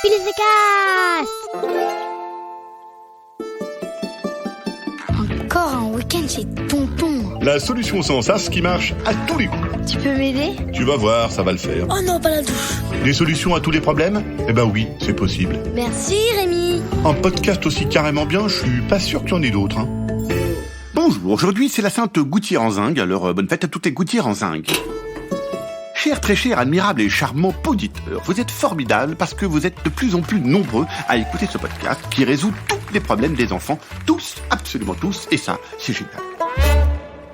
Pilizecast. Encore un week-end chez Tonton. La solution sans sas qui marche à tous les coups. Tu peux m'aider? Tu vas voir, ça va le faire. Oh non, pas la douche. Des solutions à tous les problèmes? Eh ben oui, c'est possible. Merci Rémi. Un podcast aussi carrément bien, je suis pas sûr qu'il y en ait d'autres. Bonjour, aujourd'hui c'est la Sainte Gouttière en zinc, alors bonne fête à toutes les gouttières en zinc. Cher, très cher, admirable et charmant auditeur, vous êtes formidable parce que vous êtes de plus en plus nombreux à écouter ce podcast qui résout tous les problèmes des enfants, tous, absolument tous, et ça, c'est génial.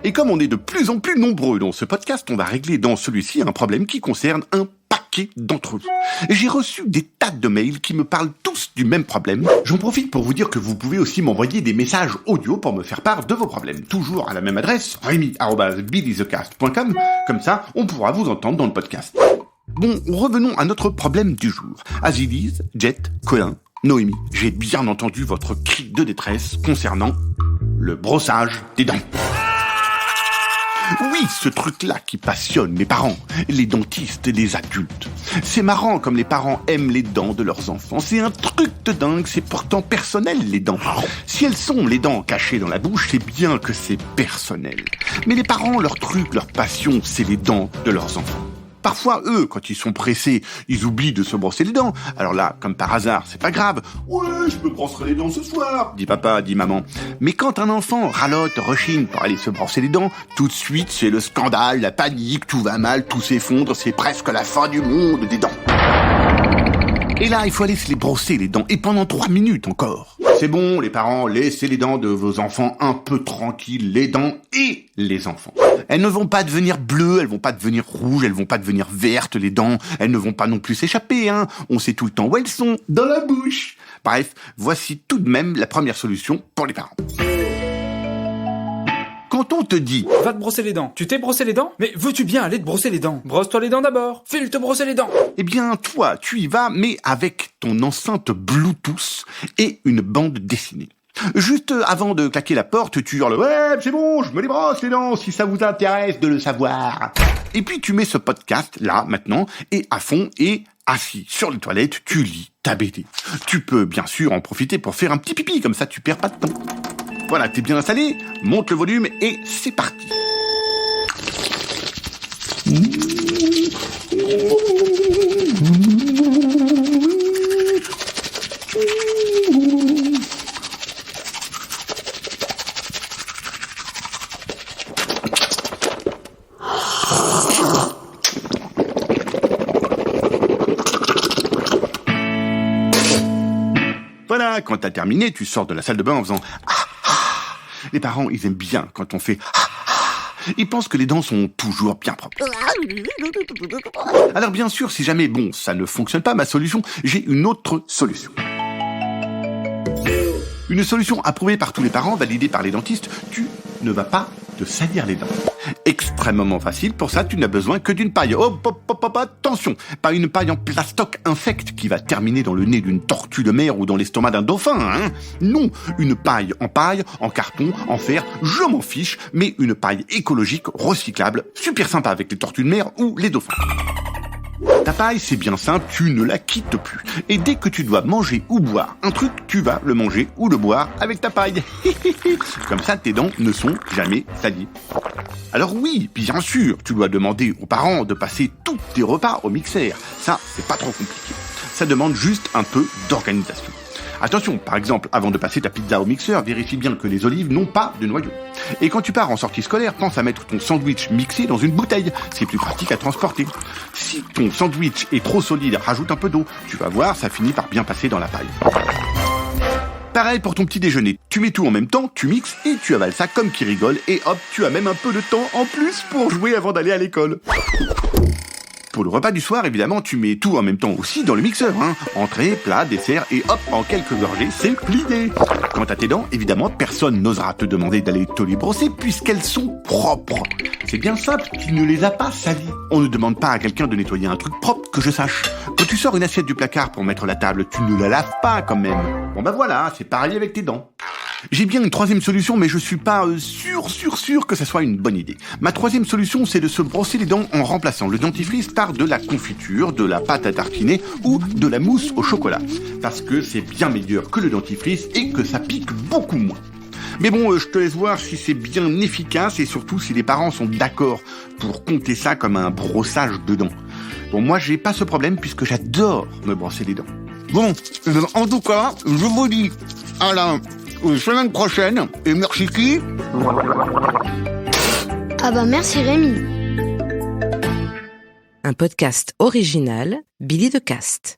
Et comme on est de plus en plus nombreux dans ce podcast, on va régler dans celui-ci un problème qui concerne un paquet d'entre vous. J'ai reçu des tas de mails qui me parlent tous du même problème. J'en profite pour vous dire que vous pouvez aussi m'envoyer des messages audio pour me faire part de vos problèmes. Toujours à la même adresse, remy@billythecast.com. Comme ça, on pourra vous entendre dans le podcast. Bon, revenons à notre problème du jour. Aziliz, Jet, Colin, Noémie, j'ai bien entendu votre cri de détresse concernant le brossage des dents. Oui, ce truc-là qui passionne les parents, les dentistes et les adultes. C'est marrant comme les parents aiment les dents de leurs enfants. C'est un truc de dingue, c'est pourtant personnel les dents. Si elles sont les dents cachées dans la bouche, c'est bien que c'est personnel. Mais les parents, leur truc, leur passion, c'est les dents de leurs enfants. Parfois, eux, quand ils sont pressés, ils oublient de se brosser les dents. Alors là, comme par hasard, c'est pas grave. « Ouais, je me brosserai les dents ce soir », dit papa, dit maman. Mais quand un enfant ralote, rechigne pour aller se brosser les dents, tout de suite, c'est le scandale, la panique, tout va mal, tout s'effondre, c'est presque la fin du monde des dents. Et là, il faut aller se les brosser les dents, et pendant 3 minutes encore. C'est bon, les parents, laissez les dents de vos enfants un peu tranquilles, les dents et les enfants. Elles ne vont pas devenir bleues, elles vont pas devenir rouges, elles vont pas devenir vertes, les dents. Elles ne vont pas non plus s'échapper, hein. On sait tout le temps où elles sont, dans la bouche. Bref, voici tout de même la première solution pour les parents. Quand on te dit « Va te brosser les dents ». Tu t'es brossé les dents ? Mais veux-tu bien aller te brosser les dents ? Brosse-toi les dents d'abord. File te brosser les dents. Eh bien, toi, tu y vas, mais avec ton enceinte Bluetooth et une bande dessinée. Juste avant de claquer la porte, tu hurles « Ouais, c'est bon, je me les brosse les dents, si ça vous intéresse de le savoir ». Et puis tu mets ce podcast, là, maintenant, et à fond, et assis sur les toilettes, tu lis ta BD. Tu peux bien sûr en profiter pour faire un petit pipi, comme ça tu perds pas de temps. Voilà, t'es bien installé, monte le volume et c'est parti. Voilà, quand t'as terminé, tu sors de la salle de bain en faisant « Ah !» Les parents, ils aiment bien quand on fait « Ah !» Ils pensent que les dents sont toujours bien propres. Alors bien sûr, si jamais, ça ne fonctionne pas, ma solution, j'ai une autre solution. Une solution approuvée par tous les parents, validée par les dentistes, tu ne vas pas te salir les dents. Extrêmement facile, pour ça tu n'as besoin que d'une paille. Attention, pas une paille en plastoc infect qui va terminer dans le nez d'une tortue de mer ou dans l'estomac d'un dauphin, hein. Non, une paille, en carton, en fer, je m'en fiche, mais une paille écologique, recyclable, super sympa avec les tortues de mer ou les dauphins. Ta paille, c'est bien simple, tu ne la quittes plus. Et dès que tu dois manger ou boire un truc, tu vas le manger ou le boire avec ta paille. Comme ça, tes dents ne sont jamais salies. Alors oui, bien sûr, tu dois demander aux parents de passer tous tes repas au mixeur. Ça, c'est pas trop compliqué. Ça demande juste un peu d'organisation. Attention, par exemple, avant de passer ta pizza au mixeur, vérifie bien que les olives n'ont pas de noyau. Et quand tu pars en sortie scolaire, pense à mettre ton sandwich mixé dans une bouteille. C'est plus pratique à transporter. Si ton sandwich est trop solide, rajoute un peu d'eau. Tu vas voir, ça finit par bien passer dans la paille. Pareil pour ton petit déjeuner. Tu mets tout en même temps, tu mixes et tu avales ça comme qui rigole. Et hop, tu as même un peu de temps en plus pour jouer avant d'aller à l'école. Pour le repas du soir, évidemment, tu mets tout en même temps aussi dans le mixeur, hein. Entrée, plat, dessert, et hop, en quelques gorgées, c'est plié. Quant à tes dents, évidemment, personne n'osera te demander d'aller te les brosser puisqu'elles sont propres. C'est bien simple, tu ne les as pas salies. On ne demande pas à quelqu'un de nettoyer un truc propre que je sache. Quand tu sors une assiette du placard pour mettre la table, tu ne la laves pas quand même. Bon voilà, c'est pareil avec tes dents. J'ai bien une troisième solution, mais je suis pas sûr que ça soit une bonne idée. Ma troisième solution, c'est de se brosser les dents en remplaçant le dentifrice par de la confiture, de la pâte à tartiner ou de la mousse au chocolat. Parce que c'est bien meilleur que le dentifrice et que ça pique beaucoup moins. Mais bon, je te laisse voir si c'est bien efficace et surtout si les parents sont d'accord pour compter ça comme un brossage de dents. Bon, moi, j'ai pas ce problème puisque j'adore me brosser les dents. Bon, en tout cas, je vous dis à la semaine prochaine et merci qui ? Ah bah merci Rémi. Un podcast original Billy de Cast.